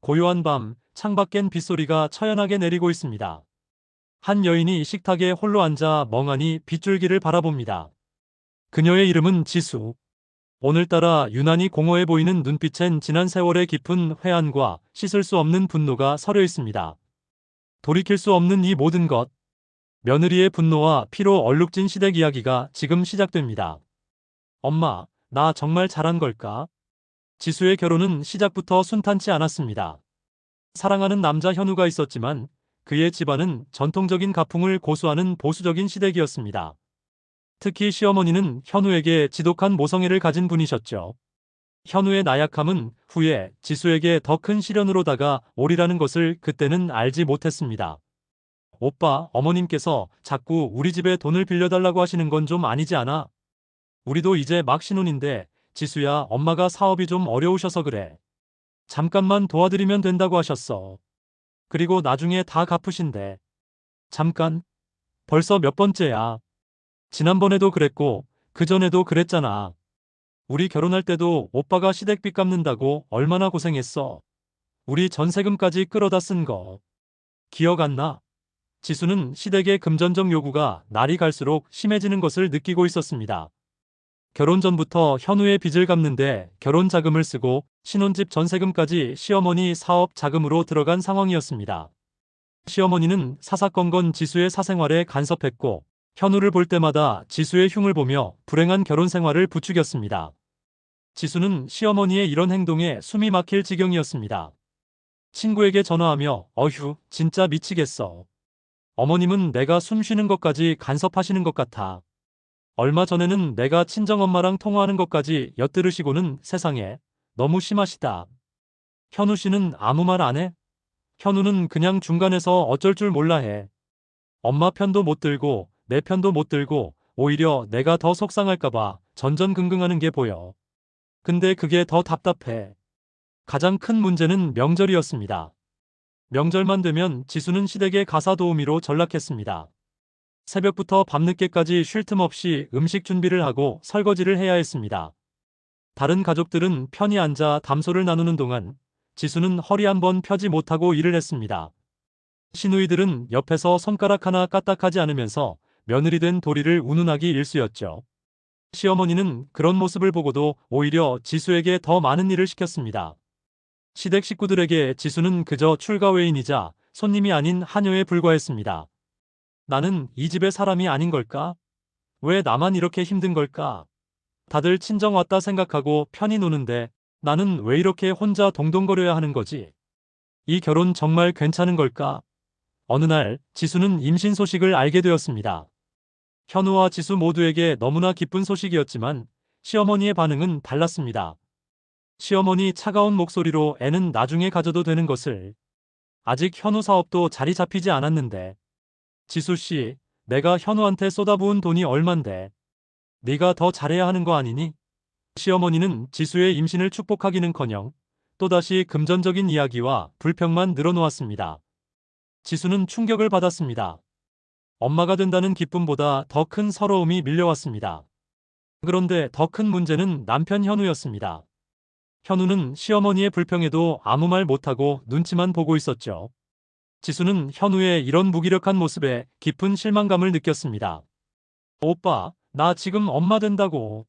고요한 밤, 창밖엔 빗소리가 처연하게 내리고 있습니다. 한 여인이 식탁에 홀로 앉아 멍하니 빗줄기를 바라봅니다. 그녀의 이름은 지수. 오늘따라 유난히 공허해 보이는 눈빛엔 지난 세월의 깊은 회한과 씻을 수 없는 분노가 서려 있습니다. 돌이킬 수 없는 이 모든 것. 며느리의 분노와 피로 얼룩진 시댁 이야기가 지금 시작됩니다. 엄마, 나 정말 잘한 걸까? 지수의 결혼은 시작부터 순탄치 않았습니다. 사랑하는 남자 현우가 있었지만 그의 집안은 전통적인 가풍을 고수하는 보수적인 시댁이었습니다. 특히 시어머니는 현우에게 지독한 모성애를 가진 분이셨죠. 현우의 나약함은 후에 지수에게 더 큰 시련으로 다가오리라는 것을 그때는 알지 못했습니다. 오빠, 어머님께서 자꾸 우리 집에 돈을 빌려달라고 하시는 건 좀 아니지 않아? 우리도 이제 막 신혼인데 지수야, 엄마가 사업이 좀 어려우셔서 그래. 잠깐만 도와드리면 된다고 하셨어. 그리고 나중에 다 갚으신대. 잠깐? 벌써 몇 번째야. 지난번에도 그랬고 그전에도 그랬잖아. 우리 결혼할 때도 오빠가 시댁빚 갚는다고 얼마나 고생했어. 우리 전세금까지 끌어다 쓴 거. 기억 안 나? 지수는 시댁의 금전적 요구가 날이 갈수록 심해지는 것을 느끼고 있었습니다. 결혼 전부터 현우의 빚을 갚는데 결혼 자금을 쓰고 신혼집 전세금까지 시어머니 사업 자금으로 들어간 상황이었습니다. 시어머니는 사사건건 지수의 사생활에 간섭했고 현우를 볼 때마다 지수의 흉을 보며 불행한 결혼 생활을 부추겼습니다. 지수는 시어머니의 이런 행동에 숨이 막힐 지경이었습니다. 친구에게 전화하며 어휴, 진짜 미치겠어. 어머님은 내가 숨 쉬는 것까지 간섭하시는 것 같아. 얼마 전에는 내가 친정엄마랑 통화하는 것까지 엿들으시고는 세상에 너무 심하시다. 현우 씨는 아무 말 안 해? 현우는 그냥 중간에서 어쩔 줄 몰라 해. 엄마 편도 못 들고 내 편도 못 들고 오히려 내가 더 속상할까봐 전전긍긍하는 게 보여. 근데 그게 더 답답해. 가장 큰 문제는 명절이었습니다. 명절만 되면 지수는 시댁의 가사 도우미로 전락했습니다. 새벽부터 밤늦게까지 쉴 틈 없이 음식 준비를 하고 설거지를 해야 했습니다. 다른 가족들은 편히 앉아 담소를 나누는 동안 지수는 허리 한번 펴지 못하고 일을 했습니다. 시누이들은 옆에서 손가락 하나 까딱하지 않으면서 며느리 된 도리를 운운하기 일쑤였죠. 시어머니는 그런 모습을 보고도 오히려 지수에게 더 많은 일을 시켰습니다. 시댁 식구들에게 지수는 그저 출가외인이자 손님이 아닌 하녀에 불과했습니다. 나는 이 집의 사람이 아닌 걸까? 왜 나만 이렇게 힘든 걸까? 다들 친정 왔다 생각하고 편히 노는데 나는 왜 이렇게 혼자 동동거려야 하는 거지? 이 결혼 정말 괜찮은 걸까? 어느 날 지수는 임신 소식을 알게 되었습니다. 현우와 지수 모두에게 너무나 기쁜 소식이었지만 시어머니의 반응은 달랐습니다. 시어머니 차가운 목소리로 애는 나중에 가져도 되는 것을. 아직 현우 사업도 자리 잡히지 않았는데. 지수 씨, 내가 현우한테 쏟아부은 돈이 얼만데. 네가 더 잘해야 하는 거 아니니? 시어머니는 지수의 임신을 축복하기는커녕 또다시 금전적인 이야기와 불평만 늘어놓았습니다. 지수는 충격을 받았습니다. 엄마가 된다는 기쁨보다 더 큰 서러움이 밀려왔습니다. 그런데 더 큰 문제는 남편 현우였습니다. 현우는 시어머니의 불평에도 아무 말 못하고 눈치만 보고 있었죠. 지수는 현우의 이런 무기력한 모습에 깊은 실망감을 느꼈습니다. 오빠, 나 지금 엄마 된다고.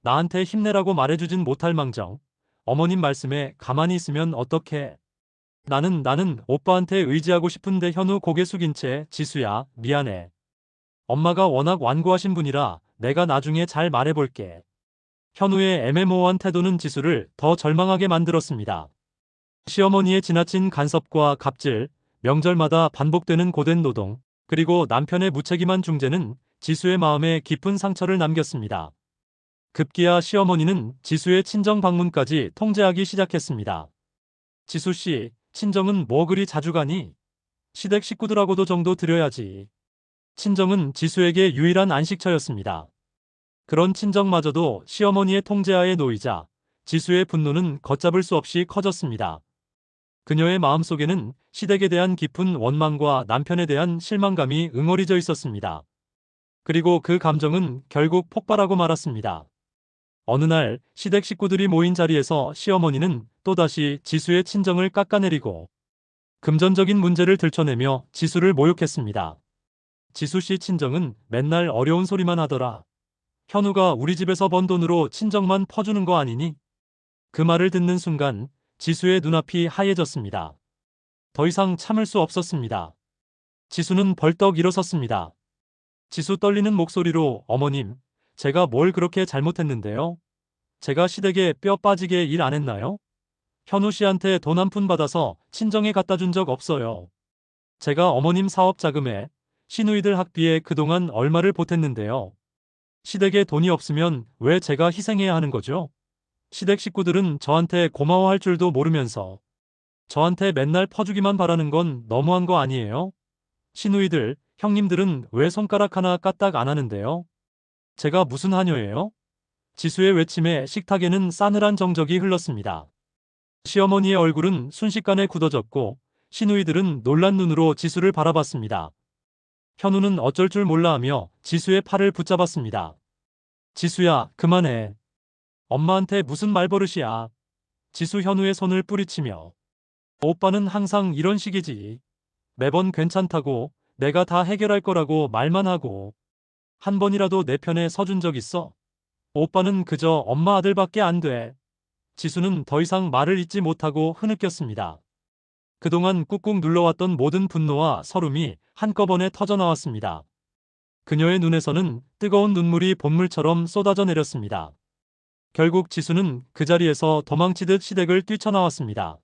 나한테 힘내라고 말해주진 못할 망정. 어머님 말씀에 가만히 있으면 어떡해. 나는 오빠한테 의지하고 싶은데. 현우 고개 숙인 채 지수야, 미안해. 엄마가 워낙 완고하신 분이라 내가 나중에 잘 말해볼게. 현우의 애매모호한 태도는 지수를 더 절망하게 만들었습니다. 시어머니의 지나친 간섭과 갑질, 명절마다 반복되는 고된 노동, 그리고 남편의 무책임한 중재는 지수의 마음에 깊은 상처를 남겼습니다. 급기야 시어머니는 지수의 친정 방문까지 통제하기 시작했습니다. 지수 씨, 친정은 뭐 그리 자주 가니? 시댁 식구들하고도 정도 드려야지. 친정은 지수에게 유일한 안식처였습니다. 그런 친정마저도 시어머니의 통제하에 놓이자 지수의 분노는 걷잡을 수 없이 커졌습니다. 그녀의 마음속에는 시댁에 대한 깊은 원망과 남편에 대한 실망감이 응어리져 있었습니다. 그리고 그 감정은 결국 폭발하고 말았습니다. 어느 날 시댁 식구들이 모인 자리에서 시어머니는 또다시 지수의 친정을 깎아내리고 금전적인 문제를 들춰내며 지수를 모욕했습니다. 지수 씨 친정은 맨날 어려운 소리만 하더라. 현우가 우리 집에서 번 돈으로 친정만 퍼주는 거 아니니? 그 말을 듣는 순간 지수의 눈앞이 하얘졌습니다. 더 이상 참을 수 없었습니다. 지수는 벌떡 일어섰습니다. 지수 떨리는 목소리로 어머님, 제가 뭘 그렇게 잘못했는데요? 제가 시댁에 뼈 빠지게 일 안 했나요? 현우 씨한테 돈 한 푼 받아서 친정에 갖다 준 적 없어요. 제가 어머님 사업 자금에 시누이들 학비에 그동안 얼마를 보탰는데요. 시댁에 돈이 없으면 왜 제가 희생해야 하는 거죠? 시댁 식구들은 저한테 고마워할 줄도 모르면서 저한테 맨날 퍼주기만 바라는 건 너무한 거 아니에요? 시누이들, 형님들은 왜 손가락 하나 까딱 안 하는데요? 제가 무슨 하녀예요? 지수의 외침에 식탁에는 싸늘한 정적이 흘렀습니다. 시어머니의 얼굴은 순식간에 굳어졌고 시누이들은 놀란 눈으로 지수를 바라봤습니다. 현우는 어쩔 줄 몰라 하며 지수의 팔을 붙잡았습니다. 지수야, 그만해. 엄마한테 무슨 말버릇이야. 지수 현우의 손을 뿌리치며 오빠는 항상 이런 식이지. 매번 괜찮다고 내가 다 해결할 거라고 말만 하고 한 번이라도 내 편에 서준 적 있어? 오빠는 그저 엄마 아들밖에 안 돼. 지수는 더 이상 말을 잇지 못하고 흐느꼈습니다. 그동안 꾹꾹 눌러왔던 모든 분노와 서름이 한꺼번에 터져나왔습니다. 그녀의 눈에서는 뜨거운 눈물이 본물처럼 쏟아져 내렸습니다. 결국 지수는 그 자리에서 도망치듯 시댁을 뛰쳐나왔습니다.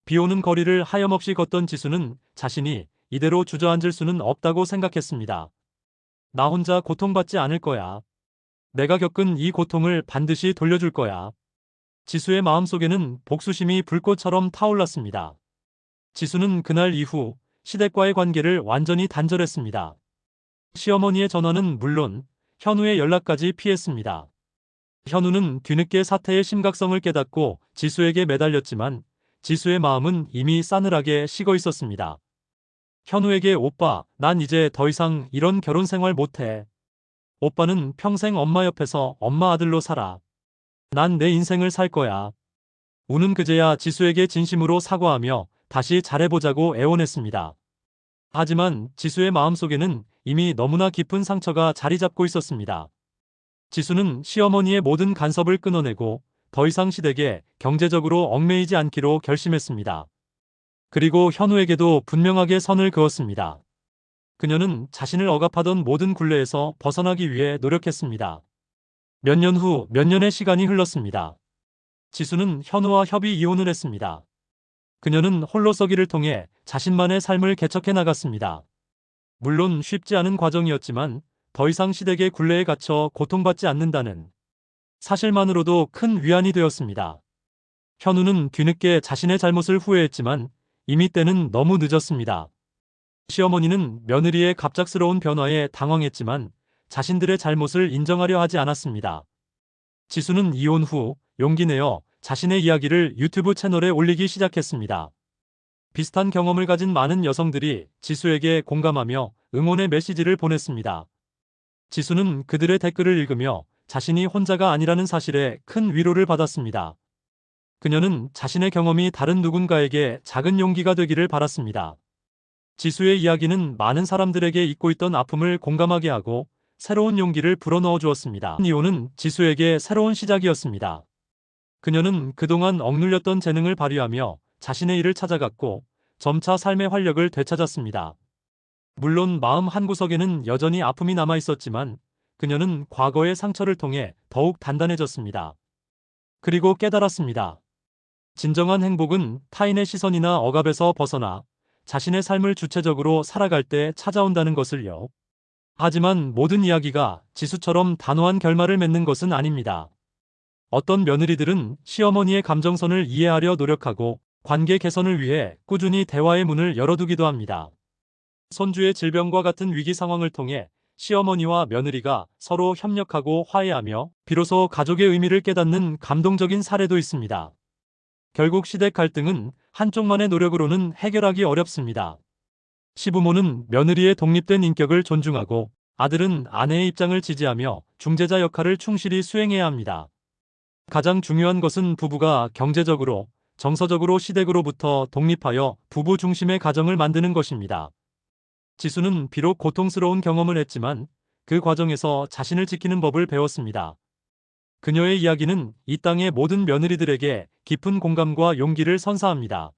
비오는 거리를 하염없이 걷던 지수는 자신이 이대로 주저앉을 수는 없다고 생각했습니다. 나 혼자 고통받지 않을 거야. 내가 겪은 이 고통을 반드시 돌려줄 거야. 지수의 마음속에는 복수심이 불꽃처럼 타올랐습니다. 지수는 그날 이후 시댁과의 관계를 완전히 단절했습니다. 시어머니의 전화는 물론 현우의 연락까지 피했습니다. 현우는 뒤늦게 사태의 심각성을 깨닫고 지수에게 매달렸지만 지수의 마음은 이미 싸늘하게 식어 있었습니다. 현우에게 오빠, 난 이제 더 이상 이런 결혼 생활 못해. 오빠는 평생 엄마 옆에서 엄마 아들로 살아. 난 내 인생을 살 거야. 우는 그제야 지수에게 진심으로 사과하며 다시 잘해보자고 애원했습니다. 하지만 지수의 마음속에는 이미 너무나 깊은 상처가 자리 잡고 있었습니다. 지수는 시어머니의 모든 간섭을 끊어내고 더 이상 시댁에 경제적으로 얽매이지 않기로 결심했습니다. 그리고 현우에게도 분명하게 선을 그었습니다. 그녀는 자신을 억압하던 모든 굴레에서 벗어나기 위해 노력했습니다. 몇 년 후 몇 년의 시간이 흘렀습니다. 지수는 현우와 협의 이혼을 했습니다. 그녀는 홀로서기를 통해 자신만의 삶을 개척해 나갔습니다. 물론 쉽지 않은 과정이었지만 더 이상 시댁의 굴레에 갇혀 고통받지 않는다는 사실만으로도 큰 위안이 되었습니다. 현우는 뒤늦게 자신의 잘못을 후회했지만 이미 때는 너무 늦었습니다. 시어머니는 며느리의 갑작스러운 변화에 당황했지만 자신들의 잘못을 인정하려 하지 않았습니다. 지수는 이혼 후 용기 내어 자신의 이야기를 유튜브 채널에 올리기 시작했습니다. 비슷한 경험을 가진 많은 여성들이 지수에게 공감하며 응원의 메시지를 보냈습니다. 지수는 그들의 댓글을 읽으며 자신이 혼자가 아니라는 사실에 큰 위로를 받았습니다. 그녀는 자신의 경험이 다른 누군가에게 작은 용기가 되기를 바랐습니다. 지수의 이야기는 많은 사람들에게 잊고 있던 아픔을 공감하게 하고 새로운 용기를 불어넣어 주었습니다. 이혼은 지수에게 새로운 시작이었습니다. 그녀는 그동안 억눌렸던 재능을 발휘하며 자신의 일을 찾아갔고 점차 삶의 활력을 되찾았습니다. 물론 마음 한구석에는 여전히 아픔이 남아 있었지만 그녀는 과거의 상처를 통해 더욱 단단해졌습니다. 그리고 깨달았습니다. 진정한 행복은 타인의 시선이나 억압에서 벗어나 자신의 삶을 주체적으로 살아갈 때 찾아온다는 것을요. 하지만 모든 이야기가 지수처럼 단호한 결말을 맺는 것은 아닙니다. 어떤 며느리들은 시어머니의 감정선을 이해하려 노력하고 관계 개선을 위해 꾸준히 대화의 문을 열어두기도 합니다. 손주의 질병과 같은 위기 상황을 통해 시어머니와 며느리가 서로 협력하고 화해하며 비로소 가족의 의미를 깨닫는 감동적인 사례도 있습니다. 결국 시댁 갈등은 한쪽만의 노력으로는 해결하기 어렵습니다. 시부모는 며느리의 독립된 인격을 존중하고 아들은 아내의 입장을 지지하며 중재자 역할을 충실히 수행해야 합니다. 가장 중요한 것은 부부가 경제적으로, 정서적으로 시댁으로부터 독립하여 부부 중심의 가정을 만드는 것입니다. 지수는 비록 고통스러운 경험을 했지만 그 과정에서 자신을 지키는 법을 배웠습니다. 그녀의 이야기는 이 땅의 모든 며느리들에게 깊은 공감과 용기를 선사합니다.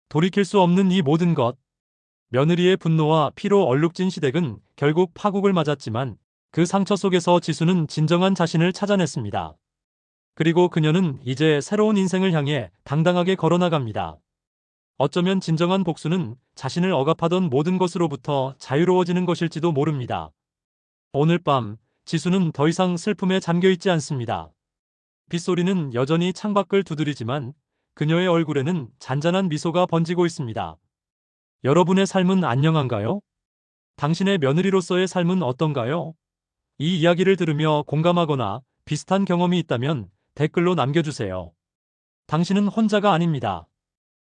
돌이킬 수 없는 이 모든 것, 며느리의 분노와 피로 얼룩진 시댁은 결국 파국을 맞았지만 그 상처 속에서 지수는 진정한 자신을 찾아냈습니다. 그리고 그녀는 이제 새로운 인생을 향해 당당하게 걸어나갑니다. 어쩌면 진정한 복수는 자신을 억압하던 모든 것으로부터 자유로워지는 것일지도 모릅니다. 오늘 밤, 지수는 더 이상 슬픔에 잠겨있지 않습니다. 빗소리는 여전히 창밖을 두드리지만 그녀의 얼굴에는 잔잔한 미소가 번지고 있습니다. 여러분의 삶은 안녕한가요? 당신의 며느리로서의 삶은 어떤가요? 이 이야기를 들으며 공감하거나 비슷한 경험이 있다면 댓글로 남겨주세요. 당신은 혼자가 아닙니다.